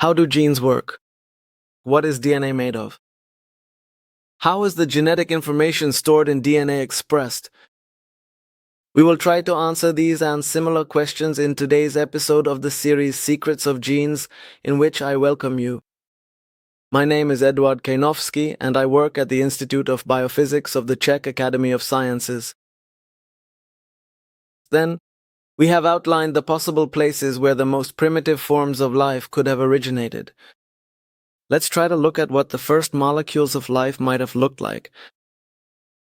How do genes work? What is DNA made of? How is the genetic information stored in DNA expressed? We will try to answer these and similar questions in today's episode of the series Secrets of Genes, in which I welcome you. My name is Edward Kejnovsky, and I work at the Institute of Biophysics of the Czech Academy of Sciences. Then, we have outlined the possible places where the most primitive forms of life could have originated. Let's try to look at what the first molecules of life might have looked like.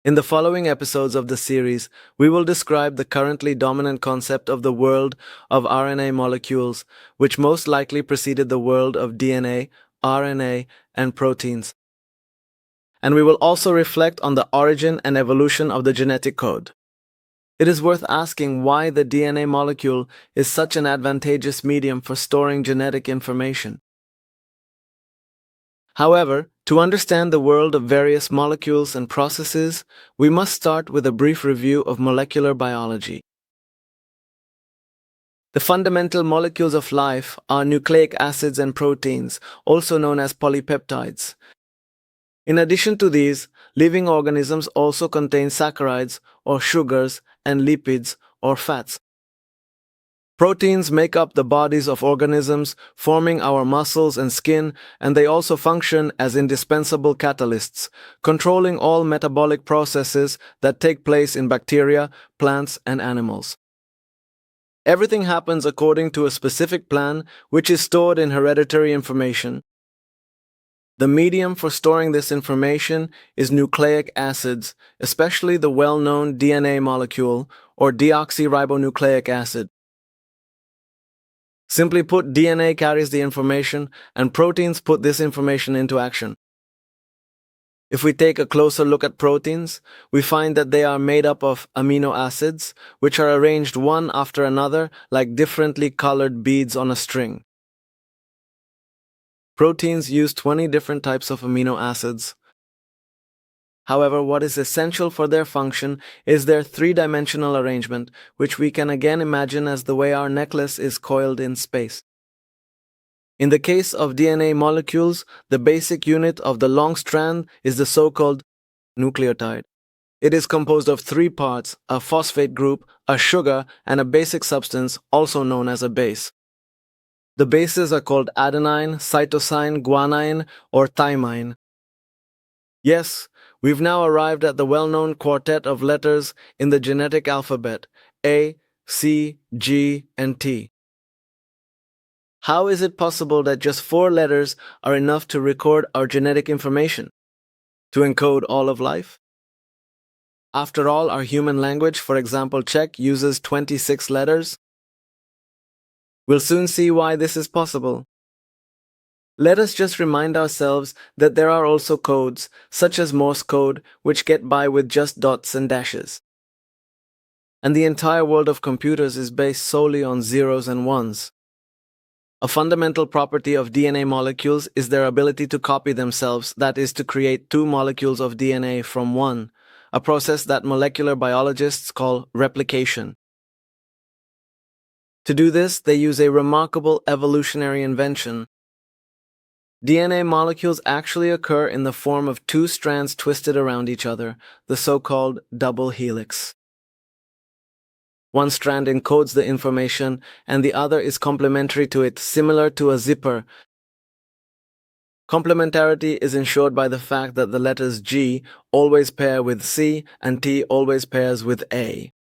In the following episodes of the series, we will describe the currently dominant concept of the world of RNA molecules, which most likely preceded the world of DNA, RNA, and proteins. And we will also reflect on the origin and evolution of the genetic code. It is worth asking why the DNA molecule is such an advantageous medium for storing genetic information. However, to understand the world of various molecules and processes, we must start with a brief review of molecular biology. The fundamental molecules of life are nucleic acids and proteins, also known as polypeptides. In addition to these, living organisms also contain saccharides or sugars and lipids or fats. Proteins make up the bodies of organisms, forming our muscles and skin, and they also function as indispensable catalysts, controlling all metabolic processes that take place in bacteria, plants, and animals. Everything happens according to a specific plan, which is stored in hereditary information. The medium for storing this information is nucleic acids, especially the well-known DNA molecule, or deoxyribonucleic acid. Simply put, DNA carries the information, and proteins put this information into action. If we take a closer look at proteins, we find that they are made up of amino acids, which are arranged one after another like differently colored beads on a string. Proteins use 20 different types of amino acids. However, what is essential for their function is their three-dimensional arrangement, which we can again imagine as the way our necklace is coiled in space. In the case of DNA molecules, the basic unit of the long strand is the so-called nucleotide. It is composed of three parts: a phosphate group, a sugar, and a basic substance, also known as a base. The bases are called adenine, cytosine, guanine, or thymine. Yes, we've now arrived at the well-known quartet of letters in the genetic alphabet: A, C, G, and T. How is it possible that just 4 letters are enough to record our genetic information? To encode all of life? After all, our human language, for example Czech, uses 26 letters. We'll soon see why this is possible. Let us just remind ourselves that there are also codes, such as Morse code, which get by with just dots and dashes. And the entire world of computers is based solely on zeros and ones. A fundamental property of DNA molecules is their ability to copy themselves, that is, to create 2 molecules of DNA from one, a process that molecular biologists call replication. To do this, they use a remarkable evolutionary invention. DNA molecules actually occur in the form of 2 strands twisted around each other, the so-called double helix. One strand encodes the information, and the other is complementary to it, similar to a zipper. Complementarity is ensured by the fact that the letters G always pair with C and T always pairs with A.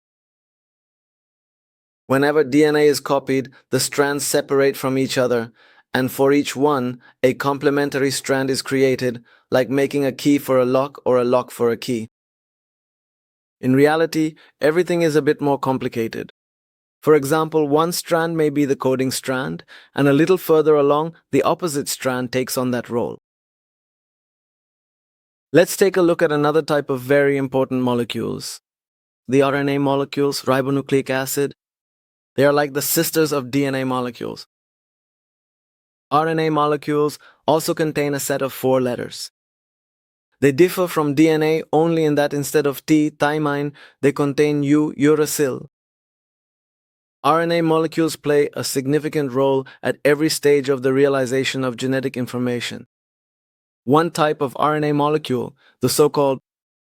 Whenever DNA is copied, the strands separate from each other, and for each one, a complementary strand is created, like making a key for a lock or a lock for a key. In reality, everything is a bit more complicated. For example, one strand may be the coding strand, and a little further along, the opposite strand takes on that role. Let's take a look at another type of very important molecules. The RNA molecules, ribonucleic acid. They are like the sisters of DNA molecules. RNA molecules also contain a set of 4 letters. They differ from DNA only in that instead of T, thymine, they contain U, uracil. RNA molecules play a significant role at every stage of the realization of genetic information. One type of RNA molecule, the so-called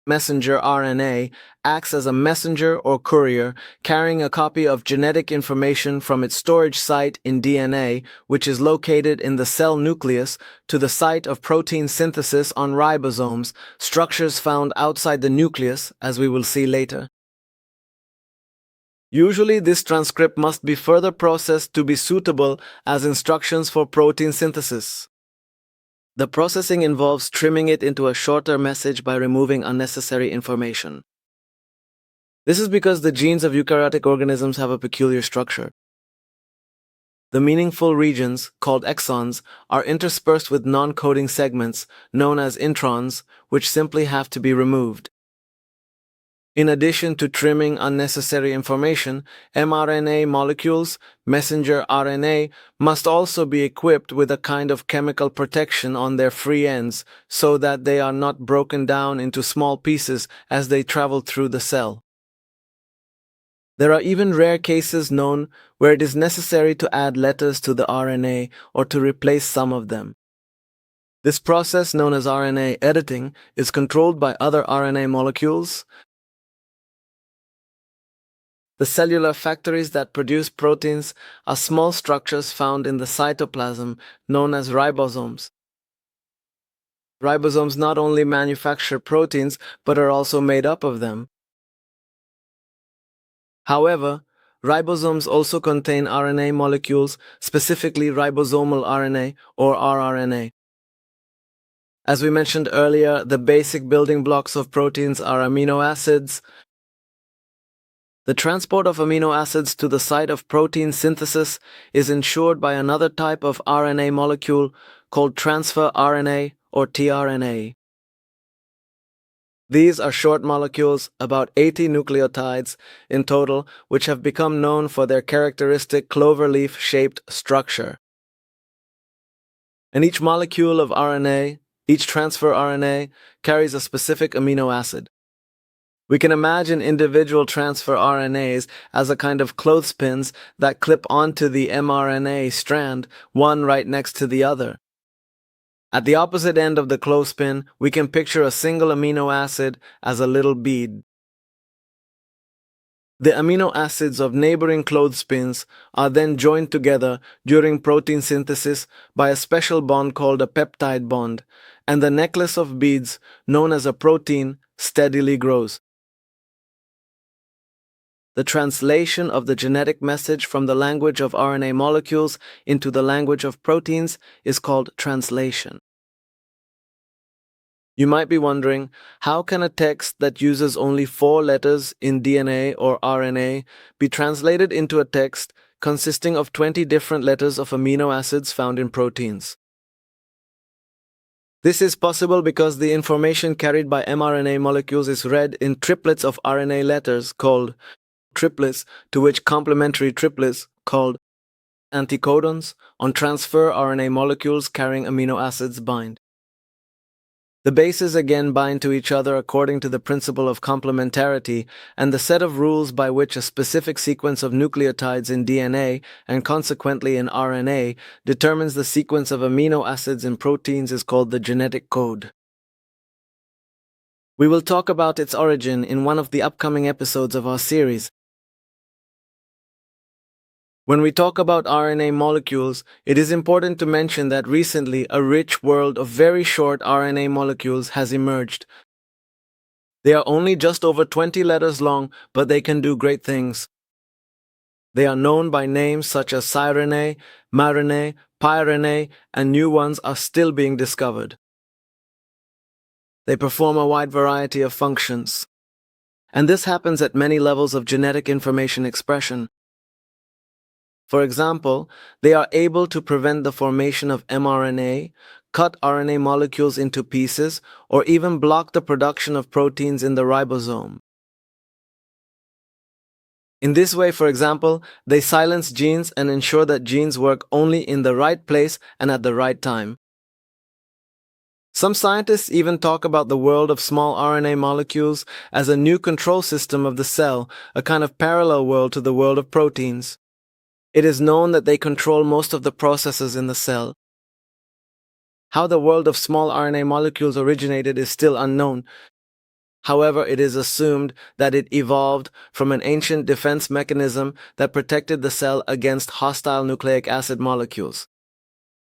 messenger RNA, acts as a messenger or courier, carrying a copy of genetic information from its storage site in DNA, which is located in the cell nucleus, to the site of protein synthesis on ribosomes, structures found outside the nucleus, as we will see later. Usually, this transcript must be further processed to be suitable as instructions for protein synthesis. The processing involves trimming it into a shorter message by removing unnecessary information. This is because the genes of eukaryotic organisms have a peculiar structure. The meaningful regions, called exons, are interspersed with non-coding segments, known as introns, which simply have to be removed. In addition to trimming unnecessary information, mRNA molecules, messenger RNA, must also be equipped with a kind of chemical protection on their free ends so that they are not broken down into small pieces as they travel through the cell. There are even rare cases known where it is necessary to add letters to the RNA or to replace some of them. This process, known as RNA editing, is controlled by other RNA molecules. The cellular factories that produce proteins are small structures found in the cytoplasm, known as ribosomes. Ribosomes not only manufacture proteins, but are also made up of them. However, ribosomes also contain RNA molecules, specifically ribosomal RNA or rRNA. As we mentioned earlier, the basic building blocks of proteins are amino acids. The transport of amino acids to the site of protein synthesis is ensured by another type of RNA molecule called transfer RNA or tRNA. These are short molecules, about 80 nucleotides in total, which have become known for their characteristic cloverleaf-shaped structure. And each molecule of RNA, each transfer RNA, carries a specific amino acid. We can imagine individual transfer RNAs as a kind of clothespins that clip onto the mRNA strand, one right next to the other. At the opposite end of the clothespin, we can picture a single amino acid as a little bead. The amino acids of neighboring clothespins are then joined together during protein synthesis by a special bond called a peptide bond, and the necklace of beads, known as a protein, steadily grows. The translation of the genetic message from the language of RNA molecules into the language of proteins is called translation. You might be wondering, how can a text that uses only 4 letters in DNA or RNA be translated into a text consisting of 20 different letters of amino acids found in proteins? This is possible because the information carried by mRNA molecules is read in triplets of RNA letters called triplets, to which complementary triplets, called anticodons, on transfer RNA molecules carrying amino acids bind. The bases again bind to each other according to the principle of complementarity and the set of rules by which a specific sequence of nucleotides in DNA, and consequently in RNA, determines the sequence of amino acids in proteins is called the genetic code. We will talk about its origin in one of the upcoming episodes of our series. When we talk about RNA molecules, it is important to mention that recently a rich world of very short RNA molecules has emerged. They are only just over 20 letters long, but they can do great things. They are known by names such as siRNA, miRNA, piRNA, and new ones are still being discovered. They perform a wide variety of functions. And this happens at many levels of genetic information expression. For example, they are able to prevent the formation of mRNA, cut RNA molecules into pieces, or even block the production of proteins in the ribosome. In this way, for example, they silence genes and ensure that genes work only in the right place and at the right time. Some scientists even talk about the world of small RNA molecules as a new control system of the cell, a kind of parallel world to the world of proteins. It is known that they control most of the processes in the cell. How the world of small RNA molecules originated is still unknown. However, it is assumed that it evolved from an ancient defense mechanism that protected the cell against hostile nucleic acid molecules.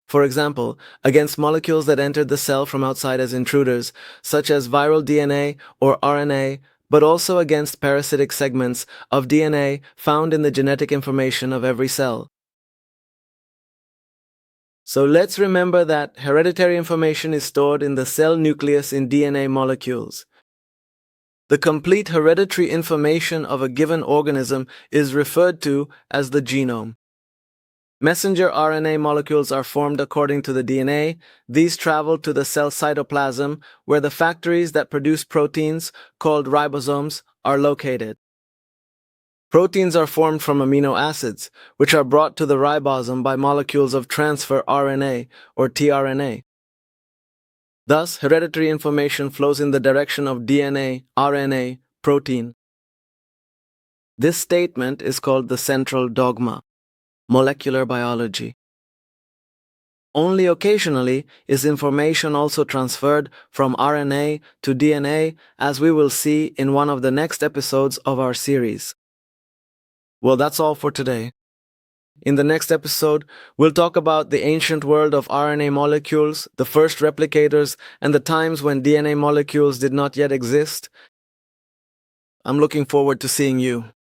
For example, against molecules that entered the cell from outside as intruders, such as viral DNA or RNA, but also against parasitic segments of DNA found in the genetic information of every cell. So let's remember that hereditary information is stored in the cell nucleus in DNA molecules. The complete hereditary information of a given organism is referred to as the genome. Messenger RNA molecules are formed according to the DNA. These travel to the cell cytoplasm, where the factories that produce proteins, called ribosomes, are located. Proteins are formed from amino acids, which are brought to the ribosome by molecules of transfer RNA, or tRNA. Thus, hereditary information flows in the direction of DNA, RNA, protein. This statement is called the central dogma. Molecular biology. Only occasionally is information also transferred from RNA to DNA, as we will see in one of the next episodes of our series. Well, that's all for today. In the next episode, we'll talk about the ancient world of RNA molecules, the first replicators, and the times when DNA molecules did not yet exist. I'm looking forward to seeing you.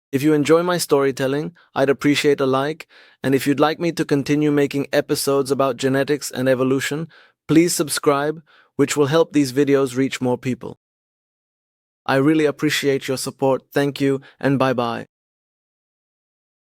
If you enjoy my storytelling, I'd appreciate a like, and if you'd like me to continue making episodes about genetics and evolution, please subscribe, which will help these videos reach more people. I really appreciate your support. Thank you, and bye-bye.